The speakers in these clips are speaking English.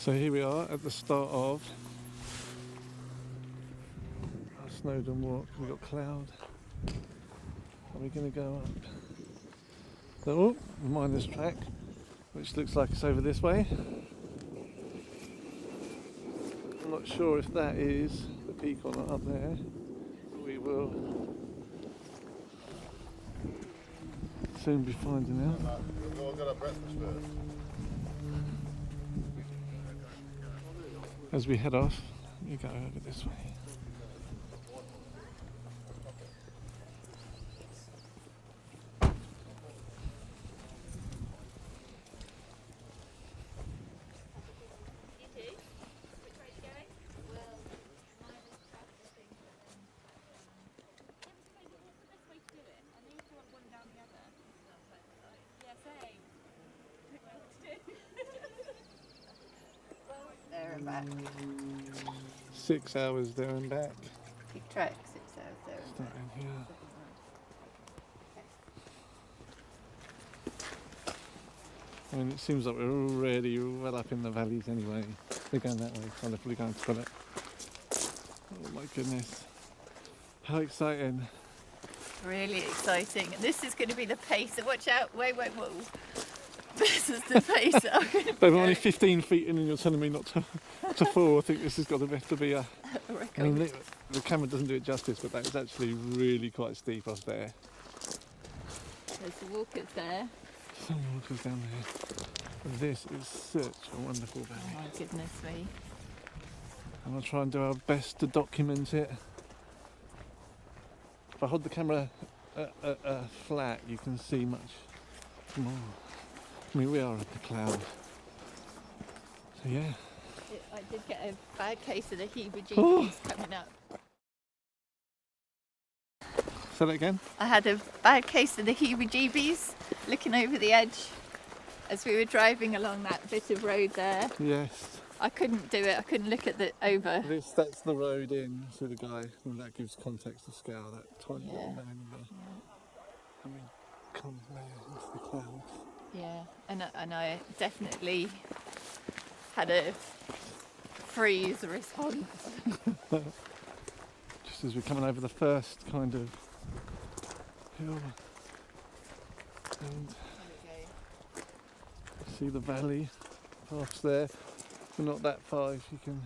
So here we are at the start of our Snowdon walk. We've got cloud. Are we going to go up? Oh, miners track, which looks like it's over this way. I'm not sure if that is the peak or not up there. We will soon be finding out. We'll go to breakfast first. As we head off, we go over this way. There and back. 6 hours there and back. Keep track, 6 hours there and back. Starting here. I mean, it seems like we're already well up in the valleys anyway. We're going that way, so we're going to it. Oh my goodness. How exciting. Really exciting. And this is going to be the pace. Watch out. Wait, whoa. This is the pace that I'm going to But we're only 15 feet in and you're telling me not to fall. I think this has got to be a... I mean, the camera doesn't do it justice, but that is actually really quite steep off there. There's the walkers there. Some walkers down there. This is such a wonderful valley. Oh my goodness me. And we'll try and do our best to document it. If I hold the camera flat, you can see much more. I mean, we are at the cloud. So yeah. I did get a bad case of the heebie-jeebies coming up. Say that again? I had a bad case of the heebie-jeebies looking over the edge as we were driving along that bit of road there. Yes. I couldn't do it. I couldn't look at the over. That's the road in to the guy, and that gives context of scale. That tiny little man in there. I mean, comes there into the clouds. Yeah, and I definitely had a freeze response. Just as we're coming over the first kind of hill, and you see the valley paths there. We're not that far. If you can,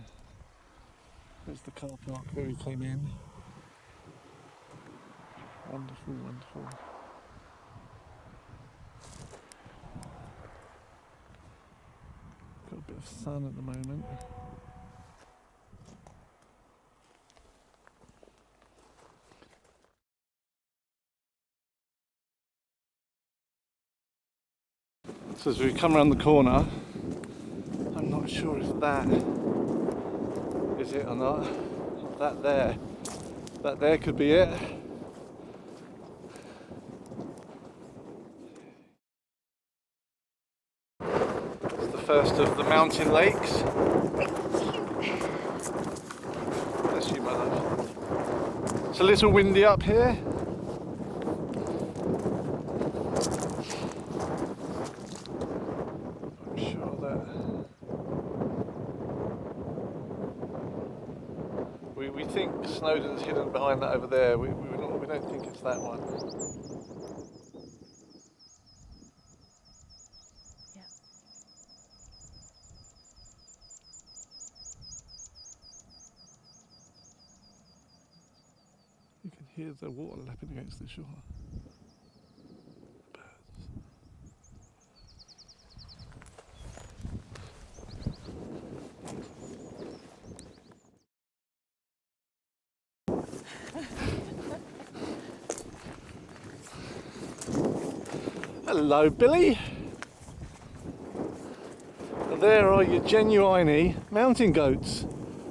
there's the car park where we came in. Wonderful, wonderful. Got a bit of sun at the moment. So as we come around the corner, I'm not sure if that is it or not. That there could be it. It's the first of the mountain lakes. Bless you, my love. It's a little windy up here. We think Snowdon's hidden behind that over there. We don't think it's that one. Yeah. You can hear the water lapping against the shore. Hello, Billy. There are your genuine mountain goats.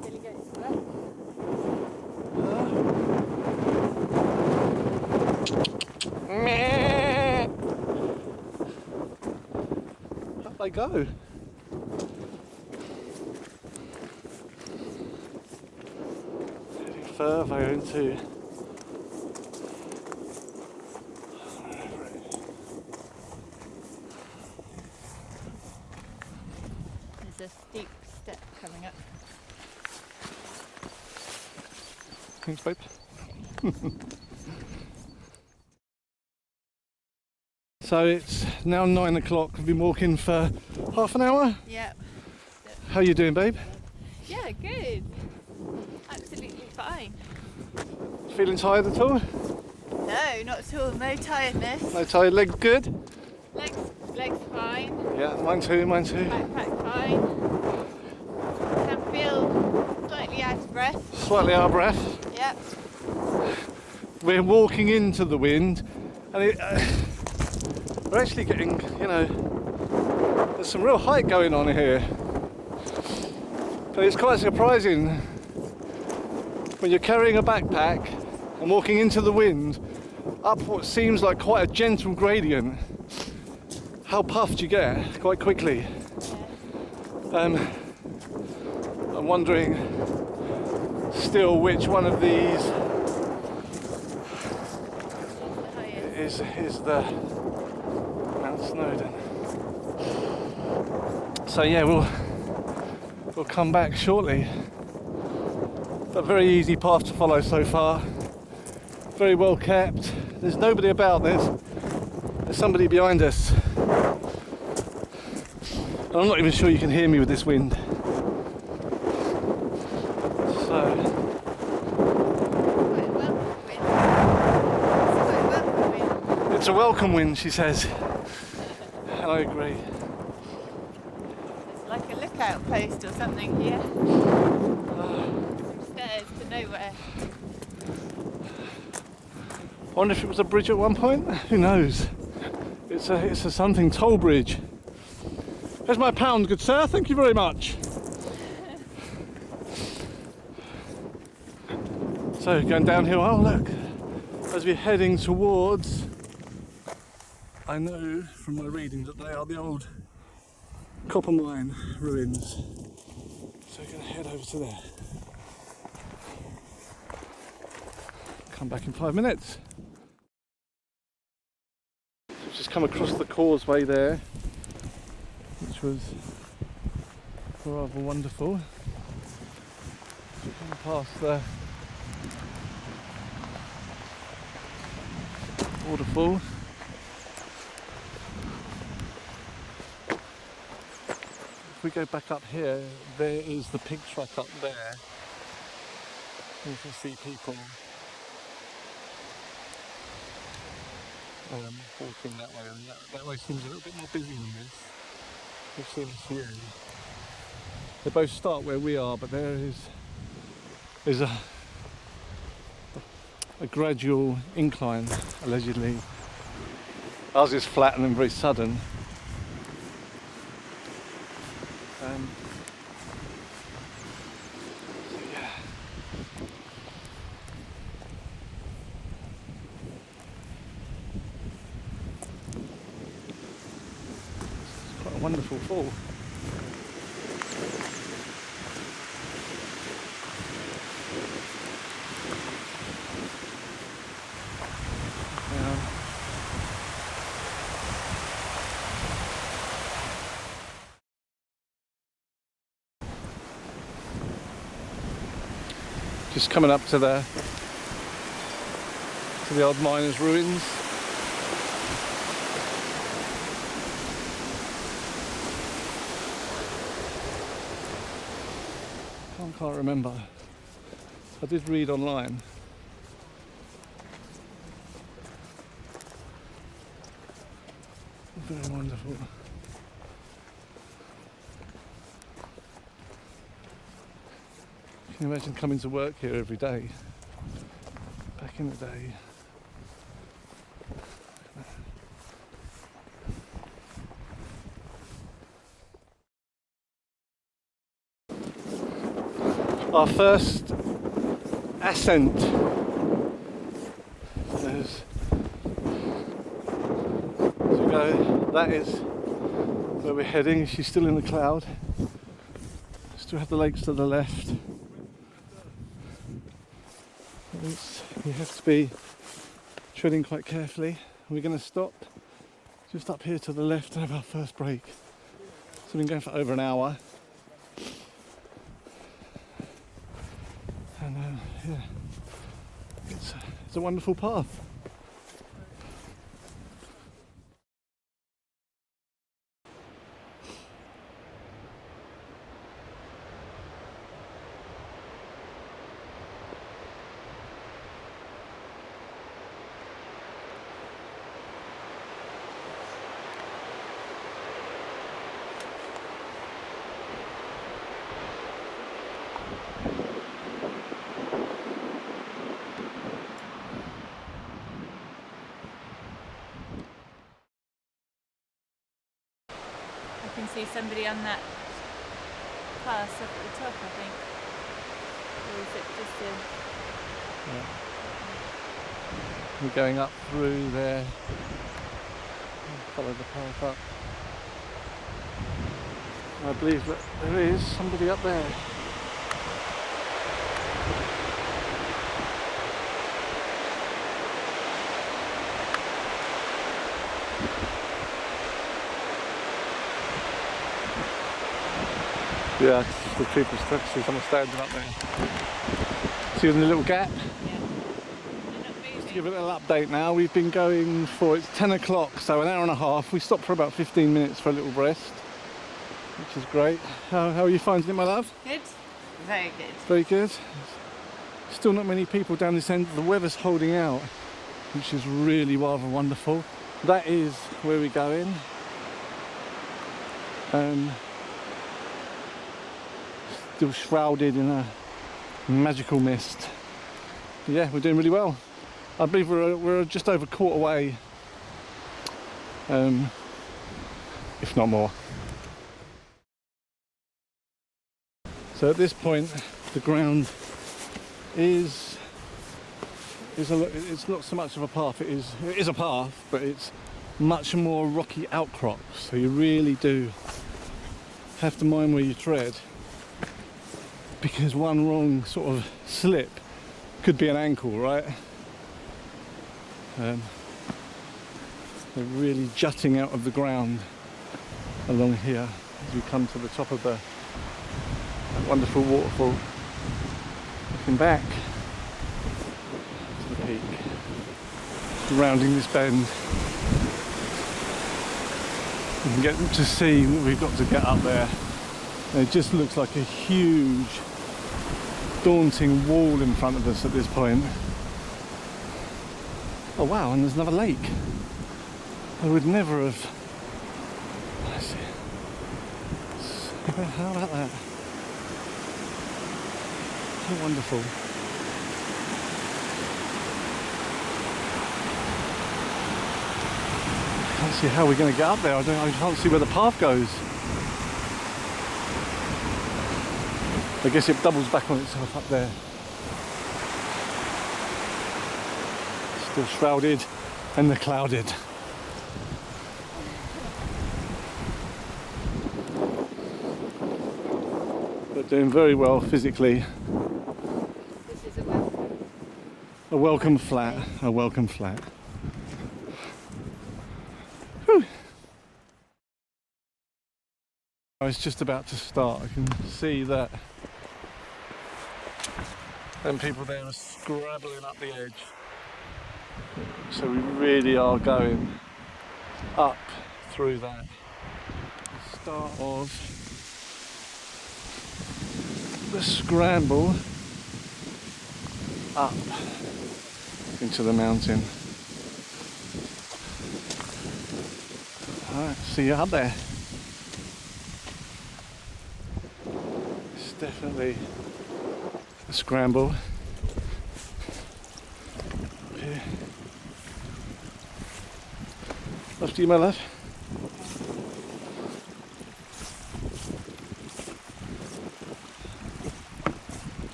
Billy goes to that. Meh. Up they go. Heading further into There's a steep step coming up. Thanks, babe. So it's now 9 o'clock. We've been walking for half an hour. Yeah. How are you doing, babe? Yeah, good. Absolutely fine. Feeling tired at all? No, not at all. No tiredness. No tired. Legs good? Legs fine. Yeah, mine too, mine too. Backpack fine. Can feel slightly out of breath. Slightly out of breath. Yep. We're walking into the wind and we're actually getting, there's some real height going on here. And it's quite surprising when you're carrying a backpack and walking into the wind up what seems like quite a gentle gradient, how puffed you get quite quickly. I'm wondering still which one of these is the Mount Snowdon. So yeah, we'll come back shortly. A very easy path to follow so far. Very well kept. There's nobody about. There's somebody behind us. I'm not even sure you can hear me with this wind. So. It's a welcome wind, she says. And I agree. It's like a lookout post or something here. Some stairs to nowhere. I wonder if it was a bridge at one point. Who knows? It's a something toll bridge. There's my pound, good sir. Thank you very much. So going downhill. Oh look, as we're heading towards. I know from my reading that they are the old copper mine ruins. So we're going to head over to there. Come back in 5 minutes. We've just come across the causeway there, which was rather wonderful. Come past the waterfall. If we go back up here, there is the pig track up there. You can see people walking that way, and that way seems a little bit more busy than this. We've seen a few. They both start where we are, but there is a gradual incline, allegedly. Ours is flat and then very sudden. Yeah. It's quite a wonderful fall. Just coming up to the old miners' ruins. Can't remember. I did read online. Very wonderful. Can you imagine coming to work here every day? Back in the day. Our first ascent. As we go, that is where we're heading. She's still in the cloud. Still have the lakes to the left. You have to be treading quite carefully. We're going to stop just up here to the left and have our first break. So we've been going for over an hour. Yeah. It's a wonderful path. I can see somebody on that pass up at the top, I think. Or is it just a... Yeah. We're going up through there. Follow the path up. I believe that there is somebody up there. Yeah, it's the cheapest taxi, someone standing up there. See in the little gap? Yeah. Just to give it a little update now, we've been going for, it's 10 o'clock, so an hour and a half. We stopped for about 15 minutes for a little rest, which is great. How are you finding it, my love? Good. Very good. Very good. Still not many people down this end. The weather's holding out, which is really rather wonderful. That is where we're going. Still shrouded in a magical mist. Yeah, we're doing really well. I believe we're just over a quarter way, if not more. So at this point, the ground is it's not so much of a path. It is a path, but it's much more rocky outcrops. So you really do have to mind where you tread, because one wrong sort of slip could be an ankle, right? They're really jutting out of the ground along here as we come to the top of that wonderful waterfall. Looking back to the peak, rounding this bend, you can get to see what we've got to get up there. And it just looks like a huge, daunting wall in front of us at this point. Oh wow, and there's another lake. I would never have... Let's see. How about that? How wonderful. I can't see how we're going to get up there. I can't see where the path goes. I guess it doubles back on itself up there. Still shrouded and clouded. But doing very well physically. This is a welcome. A welcome flat. A welcome flat. Whew. It's just about to start. I can see that them people there are scrabbling up the edge. So we really are going up through that. The start of the scramble up into the mountain. Alright, see you up there. It's definitely a scramble. Up here. After you, my love.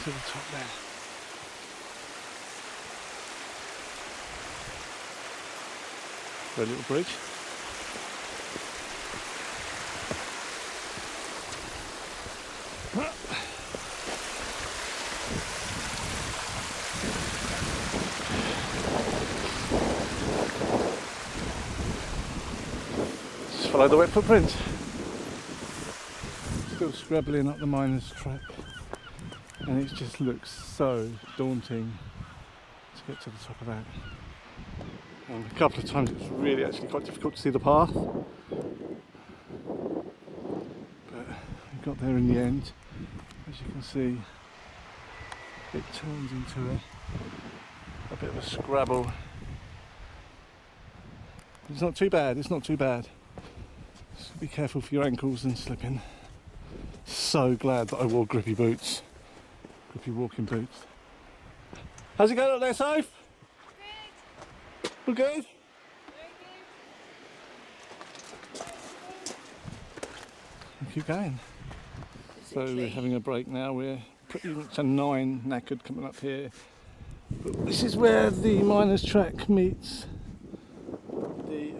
To the top there. A little bridge. Follow the wet footprints. Still scrabbling up the miners' track, and it just looks so daunting to get to the top of that. And a couple of times it was really actually quite difficult to see the path, but we got there in the end. As you can see, it turns into a bit of a scrabble. It's not too bad, it's not too bad. Just be careful for your ankles and slipping. So glad that I wore grippy boots, grippy walking boots. How's it going up there, Soph? Good. We're good? Very good. Keep going. So we're having a break now. We're pretty much a 9 knackered coming up here. But this is where the miners' track meets the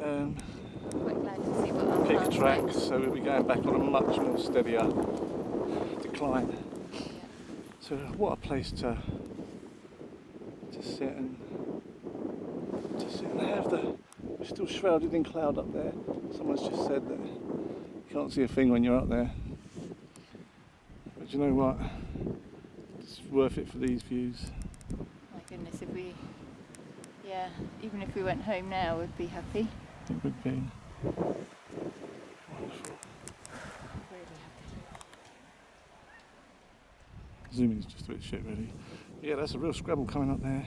Quite glad to see what our pig path track. takes. So we'll be going back on a much more steadier decline. So what a place to sit and have the. We're still shrouded in cloud up there. Someone's just said that you can't see a thing when you're up there. But you know what? It's worth it for these views. My goodness, even if we went home now, we'd be happy. It would be wonderful. Really happy. Zooming is just a bit shit, really. Yeah, that's a real scrabble coming up there.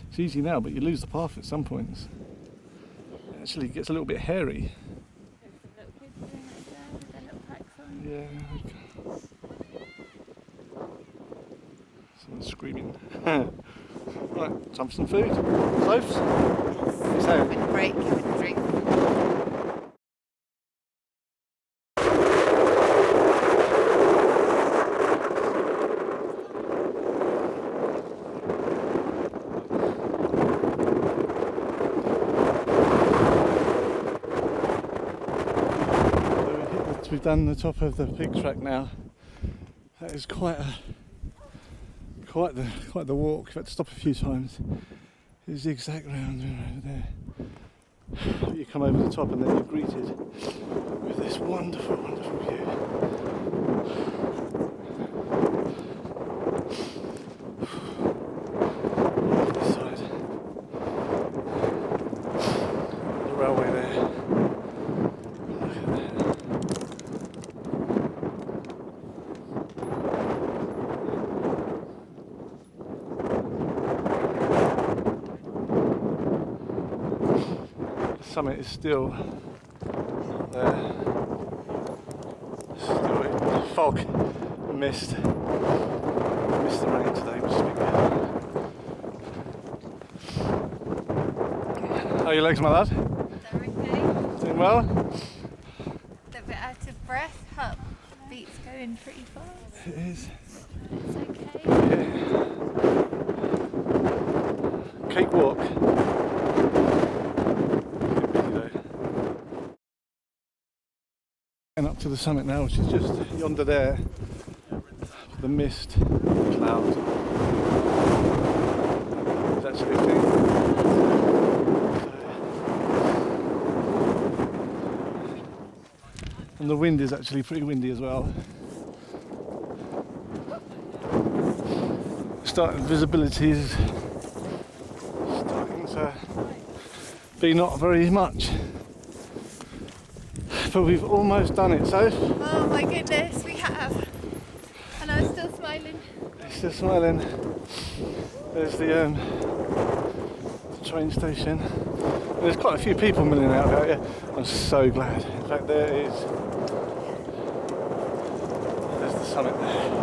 It's easy now, but you lose the path at some points. It actually gets a little bit hairy. There's some little kids doing it there with their little packs on. Yeah. Someone's screaming. Right, time for some food. Loaves? So, Having a break, having a drink. we've done the top of the pig track now. That is quite the walk. We've had to stop a few times. It's zigzag round over there. You come over the top and then you're greeted with this wonderful, wonderful view. This side. The railway there. Look at that. The summit is still there. Still in fog, mist. Missed the rain today, which is a bit good. How are your legs, my lad? They're okay. Doing well? They're a bit out of breath. Heartbeat's going pretty fast. It is. It's okay. Yeah. Cakewalk. And up to the summit now, which is just yonder there. The mist, the cloud. Is actually a thing. And the wind is actually pretty windy as well. Visibility is starting to be not very much. But we've almost done it, so. Oh my goodness, we have. And I'm still smiling. Still smiling. There's the train station. And there's quite a few people milling out about here. I'm so glad. In fact, there's the summit there.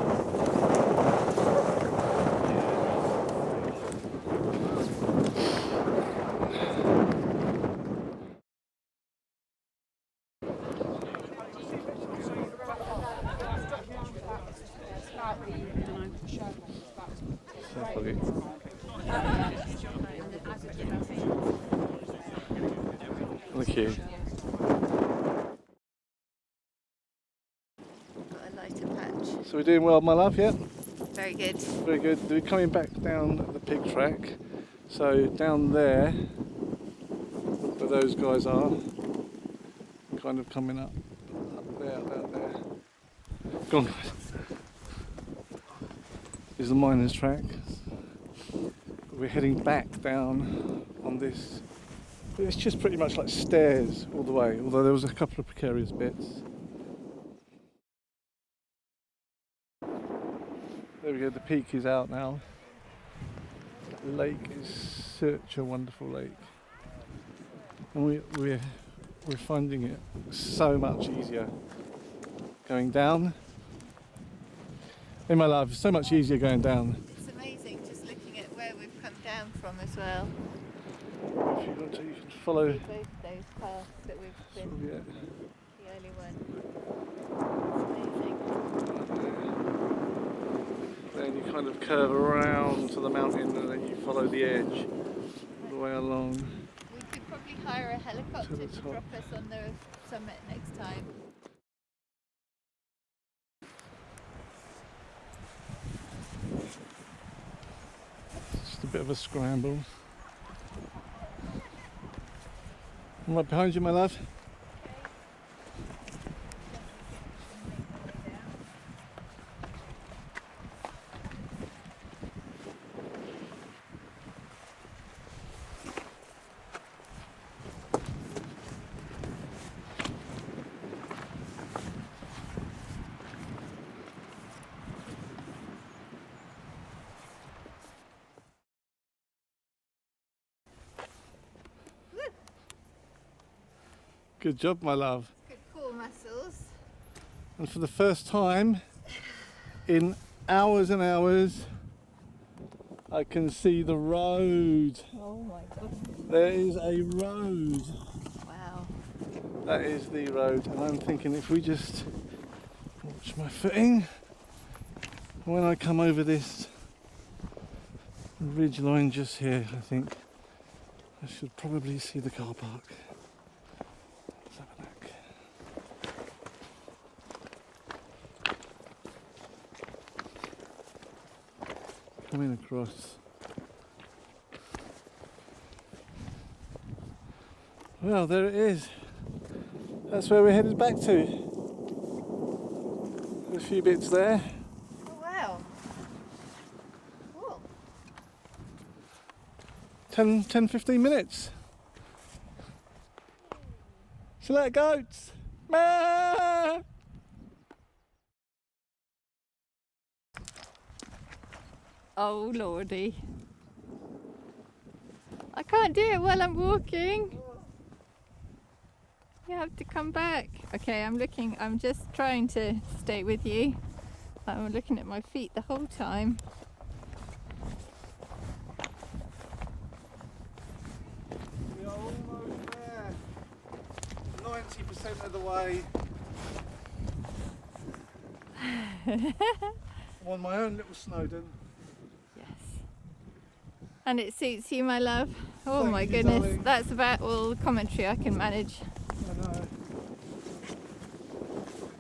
Thank you. Got a lighter patch. So we're doing well, my love, yeah? Very good. Very good. We're coming back down the pig track. So down there, where those guys are, kind of coming up there, about there. Go on, guys. Is the miners' track. We're heading back down on this. It's just pretty much like stairs all the way, although there was a couple of precarious bits. There we go, the peak is out now. The lake is such a wonderful lake. And we're finding it so much easier going down. Hey my love, so much easier going down. It's amazing just looking at where we've come down from as well. If you want to, you can follow. See both those paths that we've been, Yeah. the early one. It's amazing. Then you kind of curve around to the mountain and then you follow the edge all the way along. We could probably hire a helicopter the to top. drop us on the summit next time. Just a bit of a scramble. I'm right behind you, my love. Good job, my love. Good core muscles. And for the first time in hours and hours, I can see the road. Oh my goodness. There is a road. Wow. That is the road. And I'm thinking if we just watch my footing, when I come over this ridge line just here, I think I should probably see the car park. Let's have a look. Coming across. Well, there it is. That's where we're headed back to. A few bits there. Oh wow. Cool. 10-15 minutes. Select goats. Maa! Oh lordy. I can't do it while I'm walking. You have to come back. Okay, I'm just trying to stay with you. I'm looking at my feet the whole time. We are almost there. 90% of the way. I'm on my own little Snowdon. Yes. And it suits you, my love. Oh Thank my you, goodness. darling. That's about all the commentary I can manage. I know.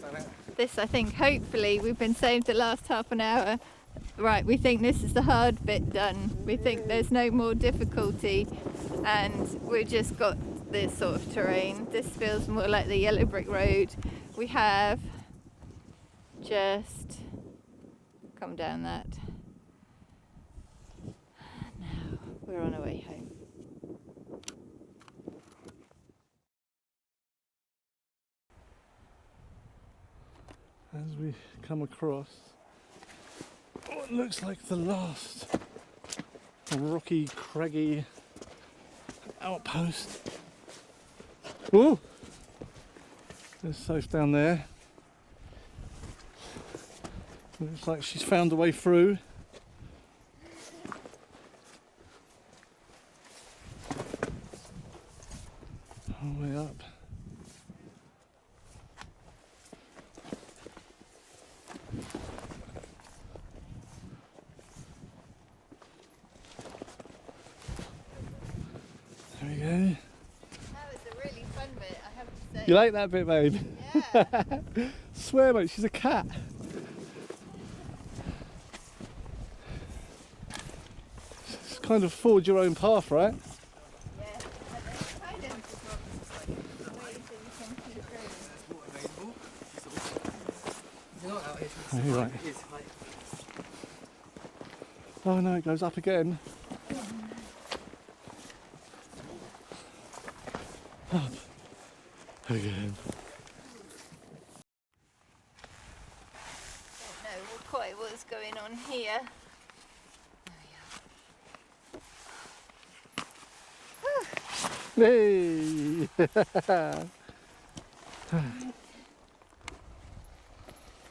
Done it. This, I think, hopefully, we've been saved the last half an hour. Right, we think this is the hard bit done. We think there's no more difficulty, and we've just got this sort of terrain. This feels more like the yellow brick road. We have just come down that. Now we're on our way home. As we come across what looks like the last rocky, craggy outpost. Oh, there's Soph down there. Looks like she's found a way through. All the way up. There we go. That was a really fun bit, I have to say. You like that bit, babe? Yeah. Swear, mate, she's a cat. It's kind of forge your own path, right? Yeah. And there's kind of ways that you can keep going. You're not out here. Oh, you're right. It is height. Oh no, it goes up again. Up again. Don't know quite what's going on here. Hey!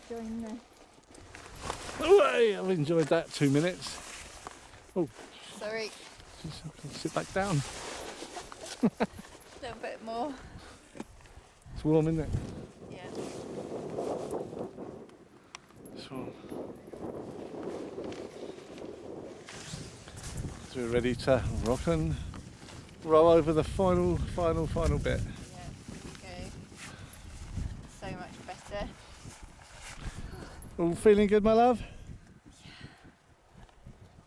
Join the. Away! I've enjoyed that 2 minutes. Oh, Sorry, just have to sit back down. a little bit more. It's warm, isn't it? Yeah. It's warm. So we're ready to rock and roll over the final bit. Yeah, there we go. So much better. All feeling good, my love?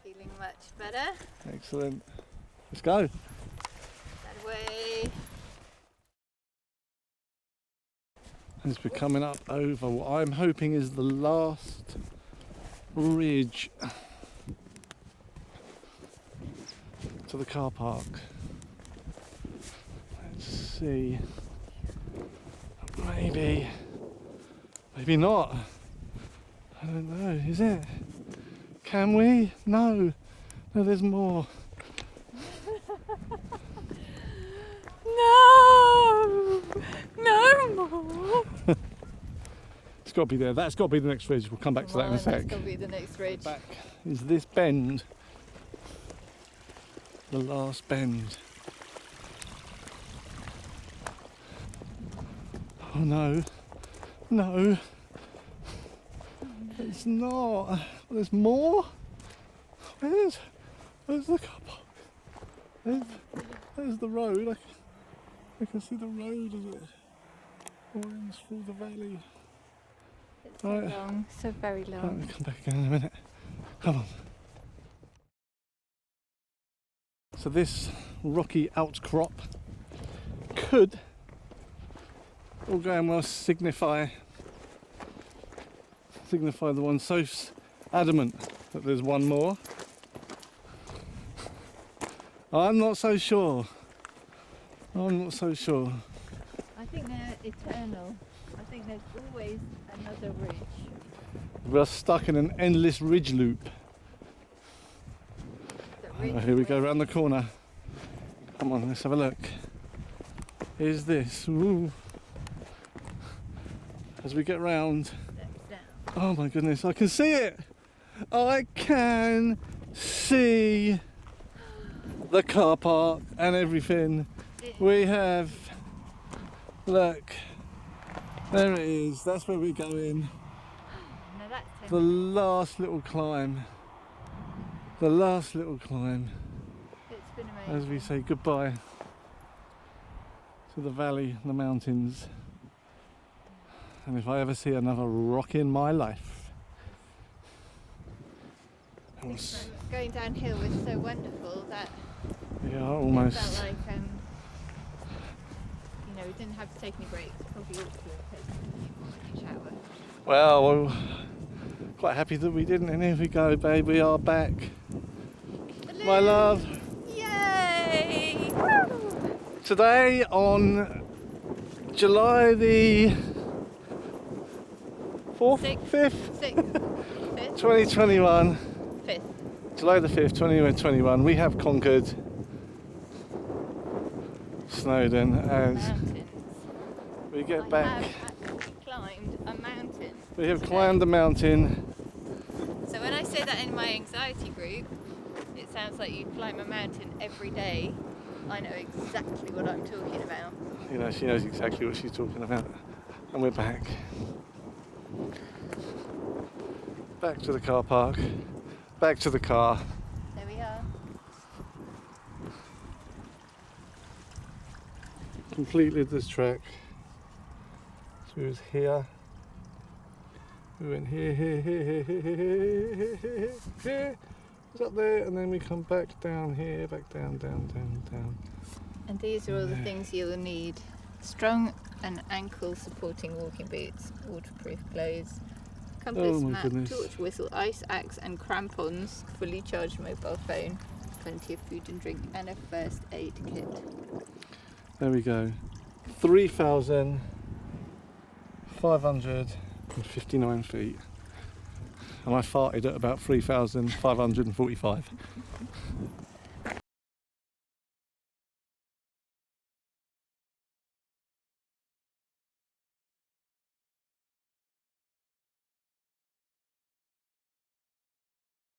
Feeling much better. Excellent. Let's go. That way. As we're coming up over what I'm hoping is the last ridge to the car park. Let's see. Maybe not. I don't know, is it? Can we? No. No, there's more. No! No more! It's got to be there. That's got to be the next ridge. We'll come back to that in a That's sec. got to be the next ridge. Back is this bend. The last bend. Oh no. No. It's not. There's more. Where's the car park? There's the road. I can see the road as it winds through the valley. It's so Right. long, so very Right, long. we'll come back again in a minute. Come on. So this rocky outcrop could, all going well, signify the one so adamant that there's one more. I'm not so sure. I'm not so sure. I think they're eternal. I think there's always another ridge. We're stuck in an endless ridge loop. The ridge Oh, here we go where- around the corner. Come on, let's have a look. Here's this. Ooh. As we get round. Steps down. Oh my goodness, I can see it! I can see the car park and everything. We have, look, there it is, that's where we're going. No, that's 10 The last little climb. The last little climb. It's been amazing. As we say goodbye to the valley, the mountains. And if I ever see another rock in my life. I will Going downhill was so wonderful that yeah, it almost. felt like, we didn't have to take any breaks. Probably ought to have taken a shower. Well, we're quite happy that we didn't. And here we go, babe. We are back. My love. Yay! Today on July the 4th, Sixth. 5th, 6th, 2021. 5th. July the 5th, 2021. We have conquered Snowdon as Mountains. we get I back. have actually climbed a mountain. We have today. climbed the mountain. So when I say that in my anxiety group, it sounds like you climb a mountain every day. I know exactly what I'm talking about. You know, she knows exactly what she's talking about. And we're back. Back to the car park. Back to the car. There we are. Completed this track. So we was here. We went here. It's up there, and then we come back down here, back down. And these are all the things you'll need. Strong and ankle supporting walking boots, waterproof clothes, compass, Oh my map, goodness. torch, whistle, ice axe, and crampons, fully charged mobile phone, plenty of food and drink, and a first aid kit. There we go. 3,559 feet. And I farted at about 3,545.